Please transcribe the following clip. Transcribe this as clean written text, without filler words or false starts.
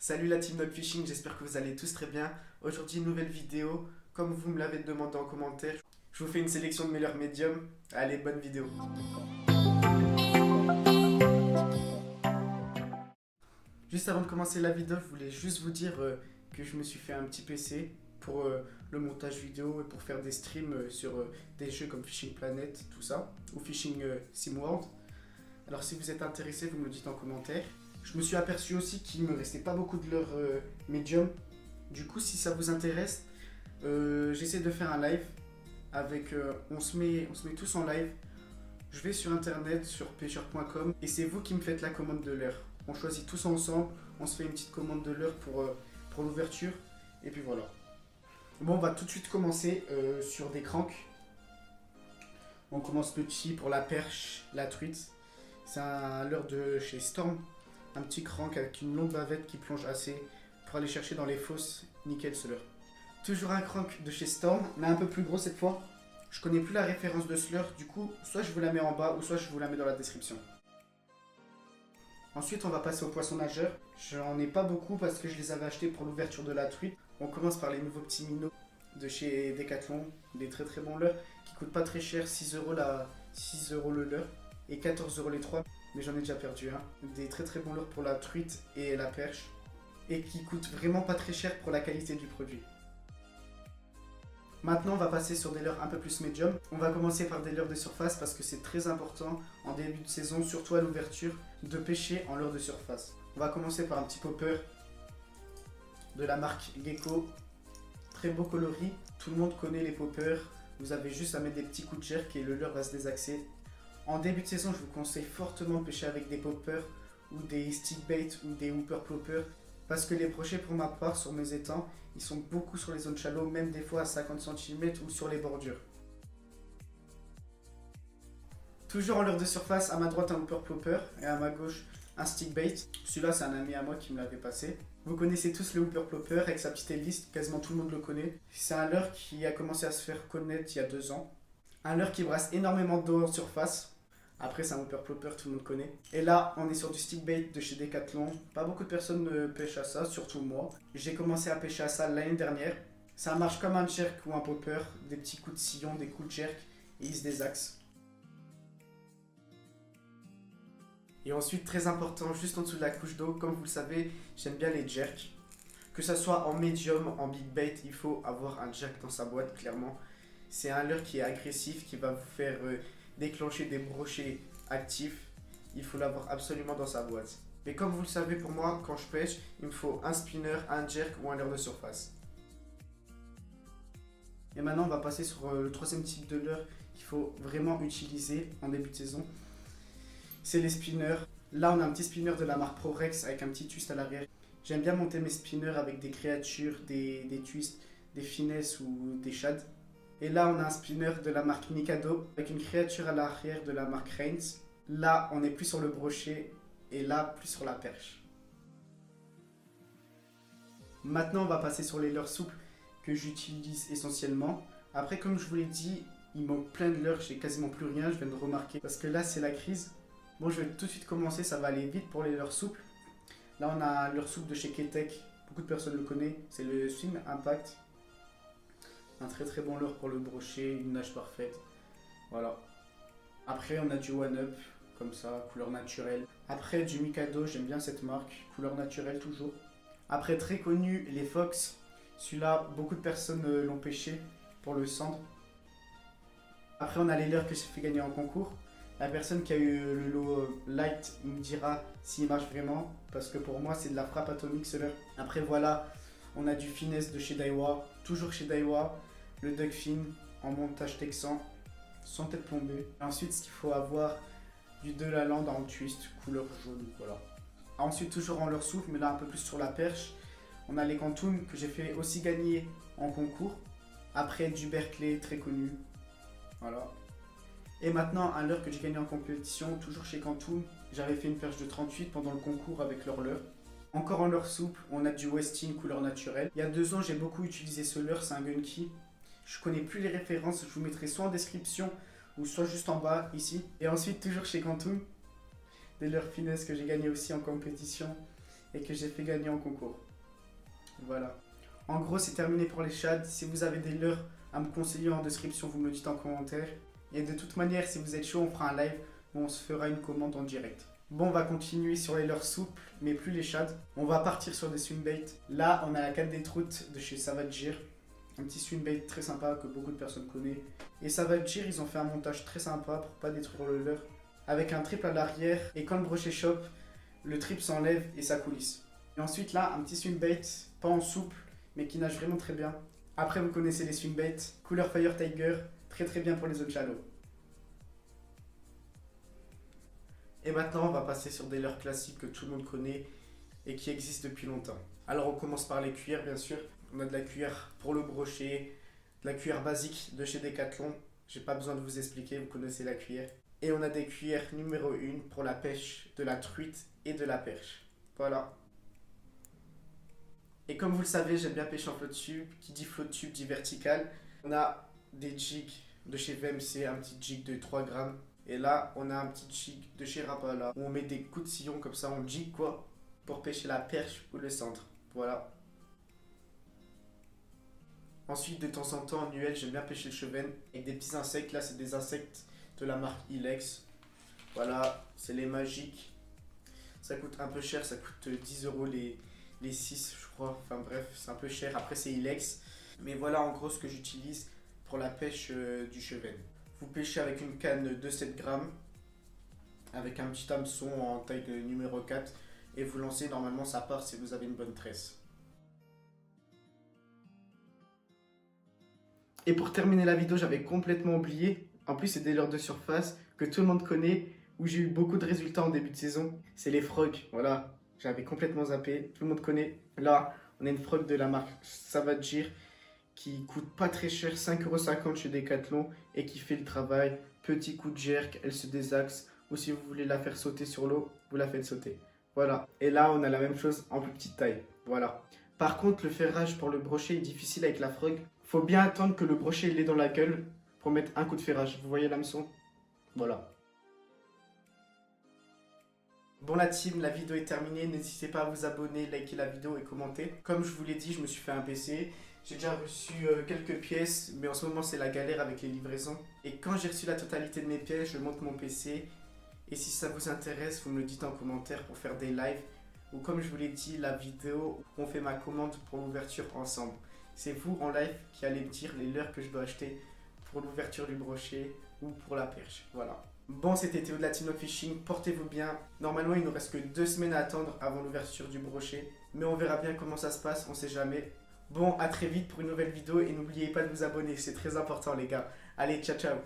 Salut la team Dogfishing, j'espère que vous allez tous très bien. Aujourd'hui, une nouvelle vidéo. Comme vous me l'avez demandé en commentaire, je vous fais une sélection de meilleurs médiums. Allez, bonne vidéo. Juste avant de commencer la vidéo, je voulais juste vous dire que je me suis fait un petit PC pour le montage vidéo et pour faire des streams sur des jeux comme Fishing Planet, tout ça, ou Fishing SimWorld. Alors si vous êtes intéressé, vous me le dites en commentaire. Je me suis aperçu aussi qu'il me restait pas beaucoup de leur médium. Du coup, si ça vous intéresse, j'essaie de faire un live avec. On se met tous en live. Je vais sur internet, sur pêcheur.com, et c'est vous qui me faites la commande de l'heure. On choisit tous ensemble, on se fait une petite commande de l'heure pour l'ouverture, et puis voilà. Bon, on va tout de suite commencer sur des cranks. On commence petit pour la perche, la truite. C'est un leurre de chez Storm. Un petit crank avec une longue bavette qui plonge assez pour aller chercher dans les fosses. Nickel ce leurre. Toujours un crank de chez Storm, mais un peu plus gros cette fois. Je connais plus la référence de ce leurre, du coup, soit je vous la mets en bas ou soit je vous la mets dans la description. Ensuite, on va passer aux poissons nageurs. J'en ai pas beaucoup parce que je les avais achetés pour l'ouverture de la truite. On commence par les nouveaux petits minots de chez Decathlon. Des très très bons leurres qui coûtent pas très cher, 6 euros le leurre et 14 euros les 3. Mais j'en ai déjà perdu un. Des très très bons leurres pour la truite et la perche. Et qui coûtent vraiment pas très cher pour la qualité du produit. Maintenant, on va passer sur des leurres un peu plus médium. On va commencer par des leurres de surface parce que c'est très important en début de saison, surtout à l'ouverture, de pêcher en leurre de surface. On va commencer par un petit popper de la marque Gecko. Très beau coloris. Tout le monde connaît les poppers. Vous avez juste à mettre des petits coups de jerk et le leurre va se désaxer. En début de saison, je vous conseille fortement de pêcher avec des poppers ou des stick bait ou des hooper ploppers. Parce que les brochets, pour ma part, sur mes étangs, ils sont beaucoup sur les zones shallow, même des fois à 50 cm ou sur les bordures. Toujours en leurre de surface, à ma droite un hooper plopper et à ma gauche un stick bait. Celui-là, c'est un ami à moi qui me l'avait passé. Vous connaissez tous le hooper plopper avec sa petite hélice, quasiment tout le monde le connaît. C'est un leurre qui a commencé à se faire connaître il y a 2 ans. Un leurre qui brasse énormément d'eau en surface. Après, c'est un hooper plopper, tout le monde connaît. Et là, on est sur du stick bait de chez Decathlon. Pas beaucoup de personnes pêchent à ça, surtout moi. J'ai commencé à pêcher à ça l'année dernière. Ça marche comme un jerk ou un popper. Des petits coups de sillon, des coups de jerk, et il se désaxe. Et ensuite, très important, juste en dessous de la couche d'eau, comme vous le savez, j'aime bien les jerks. Que ça soit en medium, en big bait, il faut avoir un jerk dans sa boîte, clairement. C'est un leurre qui est agressif, qui va vous faire déclencher des brochets actifs. Il faut l'avoir absolument dans sa boîte. Mais comme vous le savez, pour moi, quand je pêche, il me faut un spinner, un jerk ou un leurre de surface. Et maintenant, on va passer sur le troisième type de leurre qu'il faut vraiment utiliser en début de saison. C'est les spinners. Là, on a un petit spinner de la marque ProRex avec un petit twist à l'arrière. J'aime bien monter mes spinners avec des créatures, des twists, des finesses ou des shads. Et là, on a un spinner de la marque Mikado avec une créature à l'arrière de la marque Reigns. Là, on est plus sur le brochet et là, plus sur la perche. Maintenant, on va passer sur les leurres souples que j'utilise essentiellement. Après, comme je vous l'ai dit, il manque plein de leurres, j'ai quasiment plus rien, je viens de remarquer. Parce que là, c'est la crise. Bon, je vais tout de suite commencer, ça va aller vite pour les leurres souples. Là, on a un leurre souple de chez Ketek. Beaucoup de personnes le connaissent, c'est le Swim Impact. Un très très bon leurre pour le brochet, une nage parfaite. Voilà. Après, on a du One Up, comme ça, couleur naturelle. Après, du Mikado, j'aime bien cette marque, couleur naturelle toujours. Après, très connu, les Fox. Celui-là, beaucoup de personnes l'ont pêché pour le cendre. Après, on a les leurres que j'ai fait gagner en concours. La personne qui a eu le lot light, il me dira s'il marche vraiment. Parce que pour moi, c'est de la frappe atomique ce leurre. Après, voilà, on a du finesse de chez Daiwa. Toujours chez Daiwa. Le Duckfin en montage texan, sans tête plombée. Ensuite, ce qu'il faut avoir, du Delaland en twist, couleur jaune, voilà. Ensuite, toujours en leurre souple, mais là un peu plus sur la perche, on a les Quantum que j'ai fait aussi gagner en concours. Après, du Berkeley, très connu, voilà. Et maintenant, un leurre que j'ai gagné en compétition, toujours chez Quantum. J'avais fait une perche de 38 pendant le concours avec leur leurre. Encore en leurre souple, on a du Westin couleur naturelle. Il y a 2 ans, j'ai beaucoup utilisé ce leurre, c'est un Gunky. Je connais plus les références, je vous mettrai soit en description ou soit juste en bas ici. Et ensuite, toujours chez Quantum, des leurres finesse que j'ai gagné aussi en compétition. et que j'ai fait gagner en concours. Voilà. En gros, c'est terminé pour les shads. Si vous avez des leurres à me conseiller en description, vous me le dites en commentaire. Et de toute manière, si vous êtes chaud, on fera un live où on se fera une commande en direct. Bon, on va continuer sur les leurres souples, mais plus les shads. On va partir sur des swingbaits. Là, on a la canne des troutes de chez Savage Gear. Un petit swingbait très sympa que beaucoup de personnes connaissent. Et Savage Gear, ils ont fait un montage très sympa pour pas détruire le leurre. Avec un triple à l'arrière. Et quand le brochet chope, le trip s'enlève et ça coulisse. Et ensuite là, un petit swingbait, pas en souple, mais qui nage vraiment très bien. Après, vous connaissez les swingbaits. Couleur Fire Tiger, très bien pour les zones shallow. Et maintenant, on va passer sur des leurres classiques que tout le monde connaît et qui existent depuis longtemps. Alors, on commence par les cuillères, bien sûr. On a de la cuillère pour le brochet, de la cuillère basique de chez Decathlon. J'ai pas besoin de vous expliquer, vous connaissez la cuillère. Et on a des cuillères numéro 1 pour la pêche, de la truite et de la perche. Voilà. Et comme vous le savez, j'aime bien pêcher en flotte tube. Qui dit flotte tube dit vertical. On a des jigs de chez VMC, un petit jig de 3 grammes. Et là, on a un petit jig de chez Rapala où on met des coups de sillon comme ça, on jig quoi, pour pêcher la perche ou le centre. Voilà. Ensuite, de temps en temps, en UL, j'aime bien pêcher le chevenne avec des petits insectes. Là, c'est des insectes de la marque Ilex. Voilà, c'est les magiques. Ça coûte un peu cher, ça coûte 10 € les 6, je crois. Enfin bref, c'est un peu cher. Après, c'est Ilex. Mais voilà en gros ce que j'utilise pour la pêche du chevenne. Vous pêchez avec une canne de 7 grammes, avec un petit hameçon en taille de numéro 4. Et vous lancez, normalement ça part si vous avez une bonne tresse. Et pour terminer la vidéo, j'avais complètement oublié. En plus, c'est des leurres de surface que tout le monde connaît, où j'ai eu beaucoup de résultats en début de saison. C'est les frogs, voilà. J'avais complètement zappé, tout le monde connaît. Là, on a une frog de la marque Savage Gear qui coûte pas très cher, 5,50 € chez Decathlon et qui fait le travail. Petit coup de jerk, elle se désaxe. Ou si vous voulez la faire sauter sur l'eau, vous la faites sauter. Voilà. Et là, on a la même chose en plus petite taille. Voilà. Par contre, le ferrage pour le brochet est difficile avec la frog. Faut bien attendre que le brochet il est dans la gueule pour mettre un coup de ferrage. Vous voyez l'hameçon? Voilà. Bon la team, la vidéo est terminée. N'hésitez pas à vous abonner, liker la vidéo et commenter. Comme je vous l'ai dit, je me suis fait un PC. J'ai déjà reçu quelques pièces, mais en ce moment c'est la galère avec les livraisons. Et quand j'ai reçu la totalité de mes pièces, je monte mon PC. Et si ça vous intéresse, vous me le dites en commentaire pour faire des lives. Ou comme je vous l'ai dit, la vidéo où on fait ma commande pour l'ouverture ensemble. C'est vous en live qui allez me dire les leurres que je dois acheter pour l'ouverture du brochet ou pour la perche. Voilà. Bon, c'était Théo de la Team Log Fishing. Portez-vous bien. Normalement, il nous reste que 2 semaines à attendre avant l'ouverture du brochet. Mais on verra bien comment ça se passe, on sait jamais. Bon, à très vite pour une nouvelle vidéo et n'oubliez pas de vous abonner, c'est très important les gars. Allez, ciao ciao.